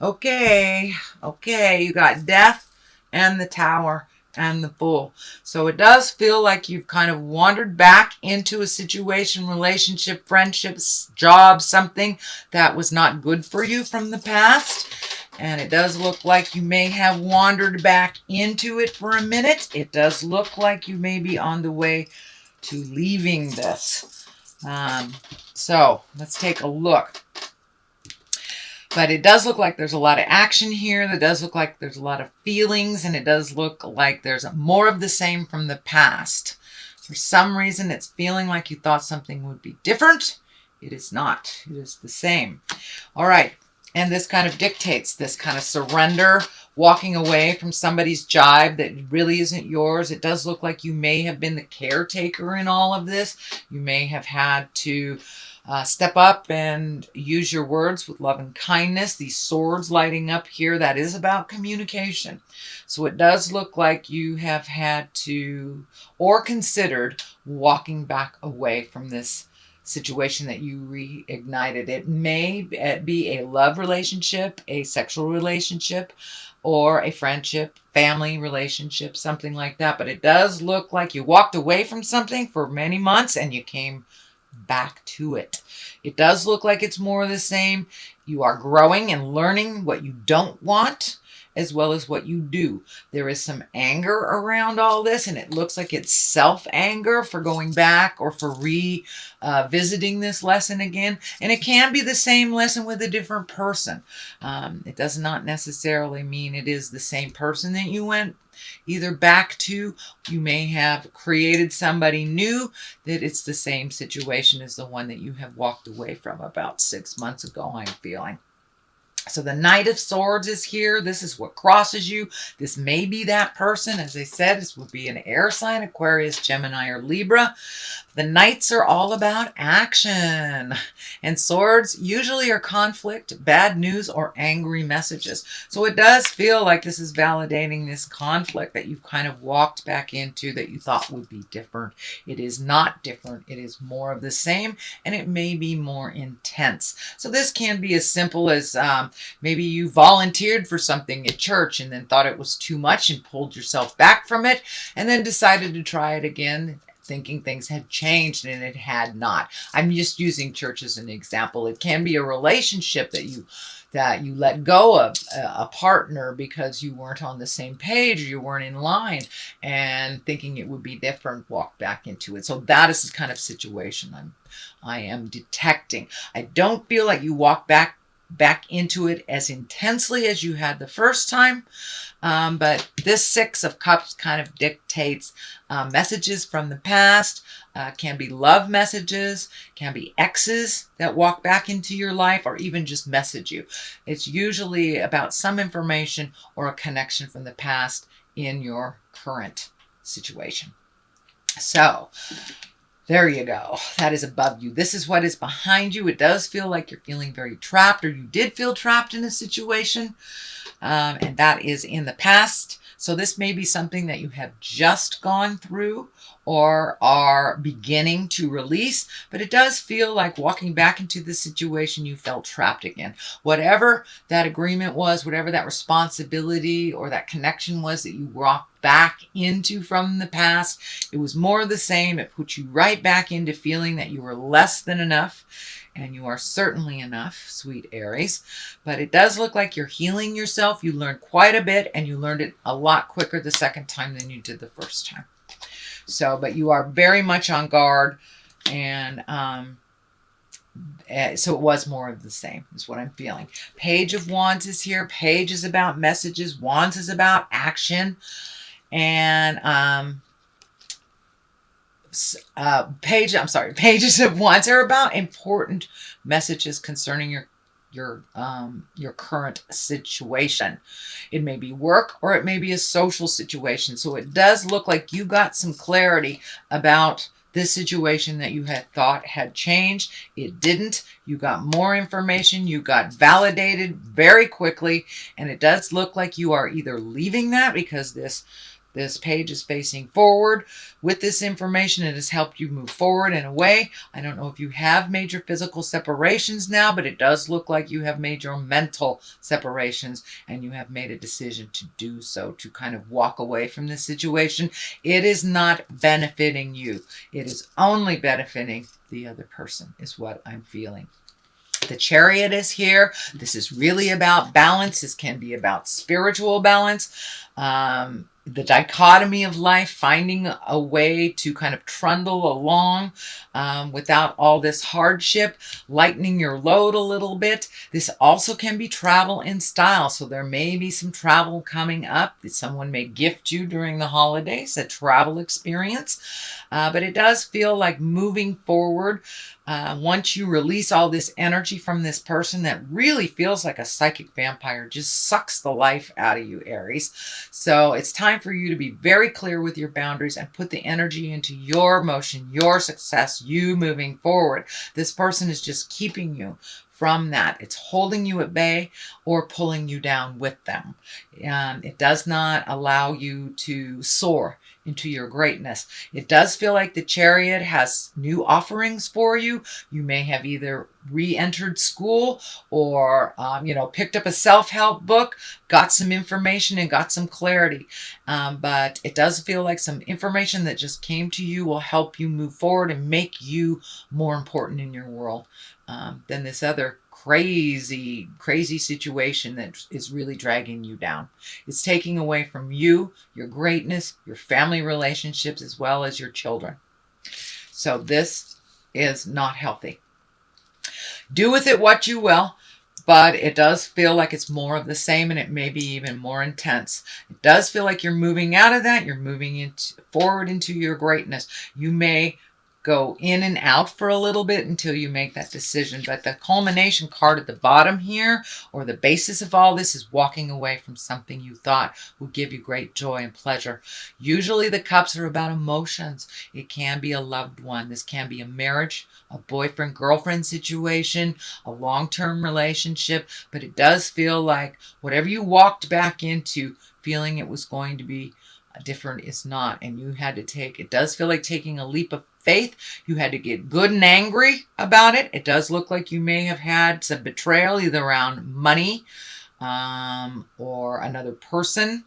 Okay, you got Death and the Tower and the Fool. So it does feel like you've kind of wandered back into a situation, relationship, friendships, job, something that was not good for you from the past. And it does look like you may have wandered back into it for a minute. It does look like you may be on the way to leaving this. So let's take a look. But it does look like there's a lot of action here. It does look like there's a lot of feelings, and it does look like there's more of the same from the past. For some reason, it's feeling like you thought something would be different. It is not. It is the same. All right. And this kind of dictates this kind of surrender, walking away from somebody's jibe that really isn't yours. It does look like you may have been the caretaker in all of this. You may have had to step up and use your words with love and kindness. These swords lighting up here, that is about communication. So it does look like you have had to or considered walking back away from this situation that you reignited. It may be a love relationship, a sexual relationship, or a friendship, family relationship, something like that. But it does look like you walked away from something for many months and you came back to it. It does look like it's more of the same. You are growing and learning what you don't want as well as what you do. There is some anger around all this, and it looks like it's self-anger for going back or for revisiting this lesson again. And it can be the same lesson with a different person. It does not necessarily mean it is the same person that you went either back to. You may have created somebody new that it's the same situation as the one that you have walked away from about 6 months ago, I'm feeling. So the Knight of Swords is here. This is what crosses you. This may be that person. As I said, this would be an air sign, Aquarius, Gemini, or Libra. The Knights are all about action. And swords usually are conflict, bad news, or angry messages. So it does feel like this is validating this conflict that you've kind of walked back into that you thought would be different. It is not different. It is more of the same, and it may be more intense. So this can be as simple as maybe you volunteered for something at church and then thought it was too much and pulled yourself back from it and then decided to try it again, thinking things had changed, and it had not. I'm just using church as an example. It can be a relationship that you let go of, a partner, because you weren't on the same page or you weren't in line, and thinking it would be different, walk back into it. So that is the kind of situation I am detecting. I don't feel like you walk back into it as intensely as you had the first time. But this Six of Cups kind of dictates messages from the past. Can be love messages, can be exes that walk back into your life, or even just message you. It's usually about some information or a connection from the past in your current situation. So there you go. That is above you. This is what is behind you. It does feel like you're feeling very trapped, or you did feel trapped in a situation, and that is in the past. So this may be something that you have just gone through or are beginning to release, but it does feel like walking back into the situation you felt trapped again. Whatever that agreement was, whatever that responsibility or that connection was that you walked back into from the past, it was more of the same. It put you right back into feeling that you were less than enough. And you are certainly enough, sweet Aries. But it does look like you're healing yourself. You learned quite a bit, and you learned it a lot quicker the second time than you did the first time. So, but you are very much on guard, and so it was more of the same, is what I'm feeling. Page of Wands is here. Page is about messages. Wands is about action. And pages of Wands are about important messages concerning your current situation. It may be work, or it may be a social situation. So it does look like you got some clarity about this situation that you had thought had changed. It didn't. You got more information. You got validated very quickly, and it does look like you are either leaving that because this This page is facing forward. With this information, it has helped you move forward and away. I don't know if you have major physical separations now, but it does look like you have major mental separations, and you have made a decision to do so, to kind of walk away from this situation. It is not benefiting you. It is only benefiting the other person, is what I'm feeling. The Chariot is here. This is really about balance. This can be about spiritual balance. The dichotomy of life, finding a way to kind of trundle along without all this hardship, lightening your load a little bit. This also can be travel in style. So there may be some travel coming up that someone may gift you during the holidays, a travel experience. But it does feel like moving forward. Once you release all this energy from this person that really feels like a psychic vampire, just sucks the life out of you, Aries. So it's time for you to be very clear with your boundaries and put the energy into your motion, your success, you moving forward. This person is just keeping you from that. It's holding you at bay or pulling you down with them. It does not allow you to soar into your greatness. It does feel like the Chariot has new offerings for you. You may have either re-entered school or, picked up a self-help book, got some information and got some clarity. But it does feel like some information that just came to you will help you move forward and make you more important in your world than this other crazy situation that is really dragging you down. It's taking away from you, your greatness, your family relationships, as well as your children. So this is not healthy. Do with it what you will, but it does feel like it's more of the same, and it may be even more intense. It does feel like you're moving out of that. You're moving forward into your greatness. You may go in and out for a little bit until you make that decision. But the culmination card at the bottom here, or the basis of all this, is walking away from something you thought would give you great joy and pleasure. Usually the cups are about emotions. It can be a loved one. This can be a marriage, a boyfriend-girlfriend situation, a long-term relationship. But it does feel like whatever you walked back into feeling it was going to be different is not. And you had to take, it does feel like taking a leap of faith. You had to get good and angry about it. It does look like you may have had some betrayal, either around money or another person.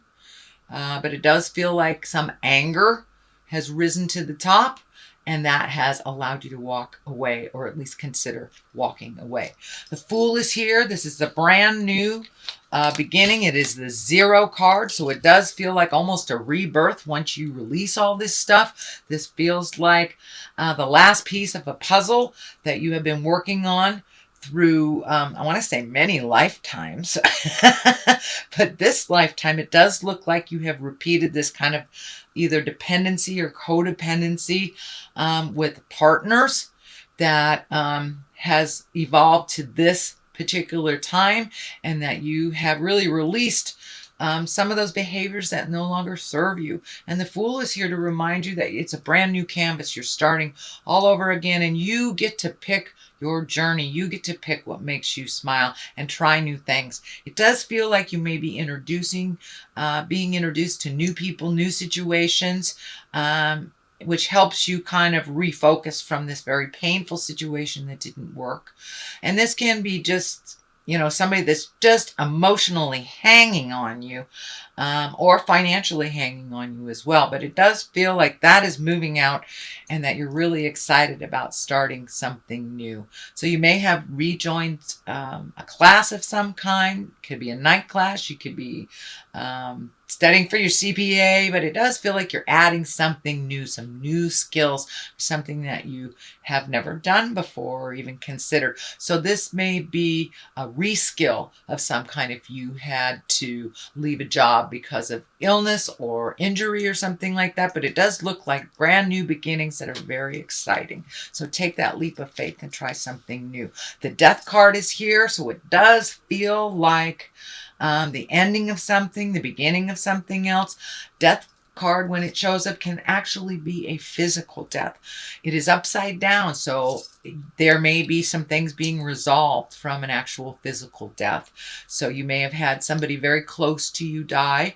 But it does feel like some anger has risen to the top, and that has allowed you to walk away, or at least consider walking away. The Fool is here. This is the brand new beginning. It is the 0 card, so it does feel like almost a rebirth once you release all this stuff. This feels like the last piece of a puzzle that you have been working on through, I want to say many lifetimes, but this lifetime, it does look like you have repeated this kind of either dependency or codependency with partners that has evolved to this particular time, and that you have really released some of those behaviors that no longer serve you. And the Fool is here to remind you that it's a brand new canvas. You're starting all over again, and you get to pick your journey. You get to pick what makes you smile and try new things. It does feel like you may be being introduced to new people, new situations, which helps you kind of refocus from this very painful situation that didn't work. And this can be just, somebody that's just emotionally hanging on you, or financially hanging on you as well. But it does feel like that is moving out, and that you're really excited about starting something new. So you may have rejoined a class of some kind. It could be a night class. You could be studying for your CPA, but it does feel like you're adding something new, some new skills, something that you have never done before or even considered. So this may be a reskill of some kind if you had to leave a job because of illness or injury or something like that. But it does look like brand new beginnings that are very exciting. So take that leap of faith and try something new. The Death card is here, so it does feel like the ending of something, the beginning of something else. Death card, when it shows up, can actually be a physical death. It is upside down, so there may be some things being resolved from an actual physical death. So you may have had somebody very close to you die.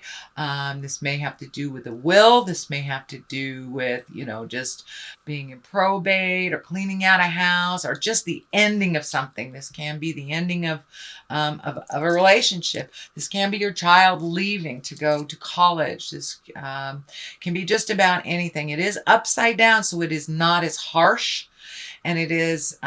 This may have to do with a will. This may have to do with, just being in probate or cleaning out a house or just the ending of something. This can be the ending of a relationship. This can be your child leaving to go to college. This can be just about anything. It is upside down, so it is not as harsh, and it is,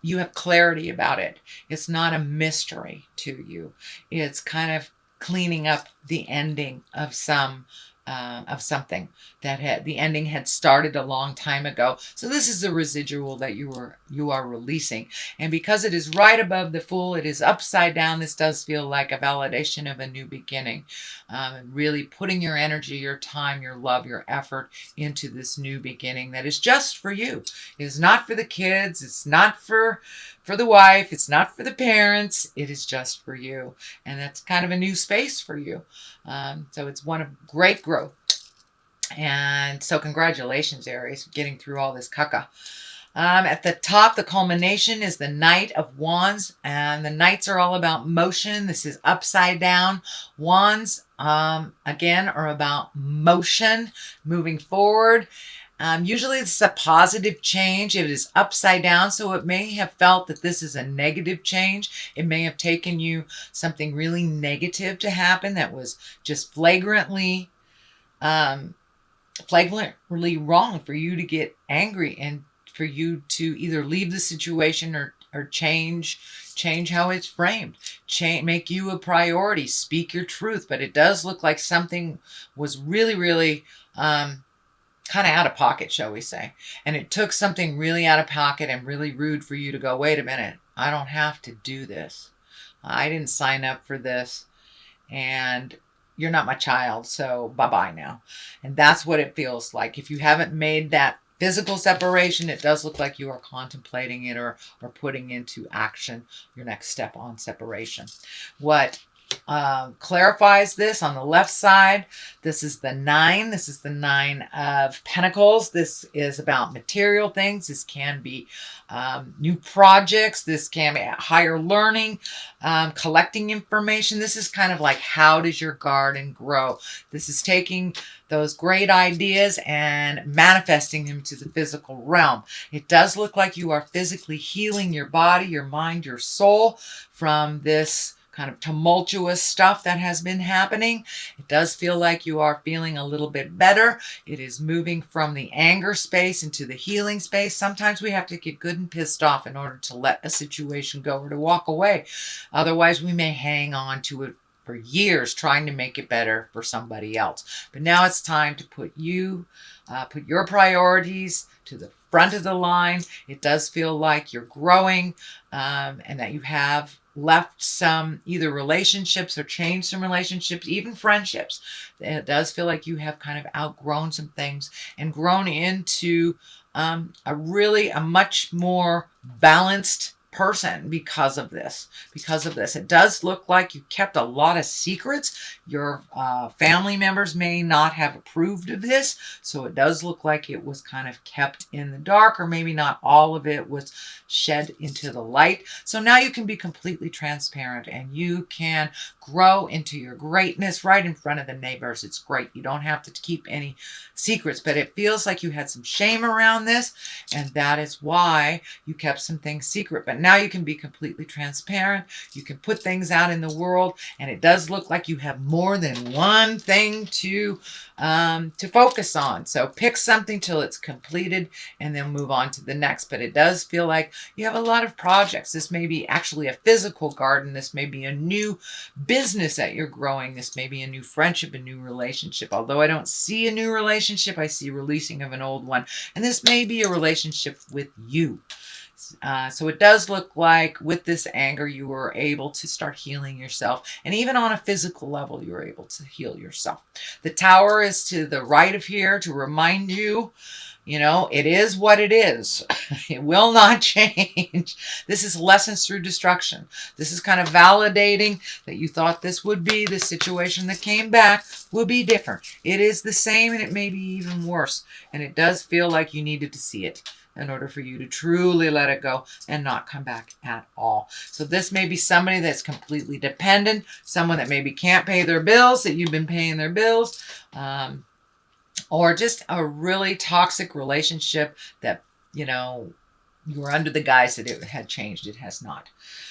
you have clarity about it. It's not a mystery to you. It's kind of cleaning up the ending of something that the ending had started a long time ago. So this is the residual that you are releasing. And because it is right above the Fool, it is upside down. This does feel like a validation of a new beginning. And really putting your energy, your time, your love, your effort into this new beginning that is just for you. It is not for the kids. It's not for the wife. It's not for the parents. It is just for you. And that's kind of a new space for you. So it's one of great growth. And so congratulations, Aries, for getting through all this caca. At the top, the culmination is the Knight of Wands, and the Knights are all about motion. This is upside down. Wands, again, are about motion, moving forward. Usually it's a positive change. It is upside down, so it may have felt that this is a negative change. It may have taken you something really negative to happen that was just flagrantly wrong for you to get angry and for you to either leave the situation or change how it's framed, make you a priority, speak your truth. But it does look like something was really, really kind of out of pocket, shall we say. And it took something really out of pocket and really rude for you to go, wait a minute, I don't have to do this. I didn't sign up for this. And you're not my child, so bye-bye now. And that's what it feels like. If you haven't made that physical separation, it does look like you are contemplating it or putting into action your next step on separation. What clarifies this on the left side, this is the 9. This is the 9 of Pentacles. This is about material things. This can be new projects. This can be higher learning, collecting information. This is kind of like, how does your garden grow? This is taking those great ideas and manifesting them to the physical realm. It does look like you are physically healing your body, your mind, your soul from this kind of tumultuous stuff that has been happening. It does feel like you are feeling a little bit better. It is moving from the anger space into the healing space. Sometimes we have to get good and pissed off in order to let a situation go or to walk away. Otherwise, we may hang on to it for years trying to make it better for somebody else. But now it's time to put your priorities to the front of the line. It does feel like you're growing and that you have left some either relationships or changed some relationships, even friendships. It does feel like you have kind of outgrown some things and grown into a much more balanced person because of this. It does look like you kept a lot of secrets. Your family members may not have approved of this, so it does look like it was kind of kept in the dark, or maybe not all of it was shed into the light. So now you can be completely transparent and you can grow into your greatness right in front of the neighbors. It's great. You don't have to keep any secrets, but it feels like you had some shame around this, and that is why you kept some things secret. But now you can be completely transparent. You can put things out in the world, and it does look like you have more than one thing to focus on. So pick something till it's completed and then move on to the next. But it does feel like you have a lot of projects. This may be actually a physical garden. This may be a new business that you're growing. This may be a new friendship, a new relationship. Although I don't see a new relationship, I see releasing of an old one. And this may be a relationship with you. So it does look like with this anger, you were able to start healing yourself. And even on a physical level, you were able to heal yourself. The Tower is to the right of here to remind you You know, it is what it is. It will not change. This is lessons through destruction. This is kind of validating that you thought this would be the situation that came back will be different. It is the same, and it may be even worse. And it does feel like you needed to see it in order for you to truly let it go and not come back at all. So this may be somebody that's completely dependent, someone that maybe can't pay their bills, that you've been paying their bills, or just a really toxic relationship that, you know, you were under the guise that it had changed. It has not.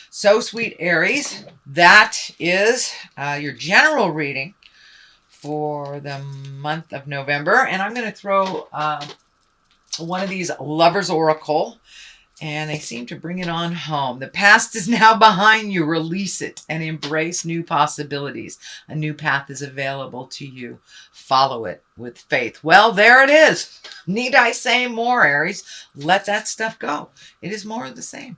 So, sweet Aries, that is your general reading for the month of November. And I'm going to throw one of these Lovers Oracle, and they seem to bring it on home. The past is now behind you. Release it and embrace new possibilities. A new path is available to you. Follow it with faith. Well, there it is. Need I say more, Aries? Let that stuff go. It is more of the same.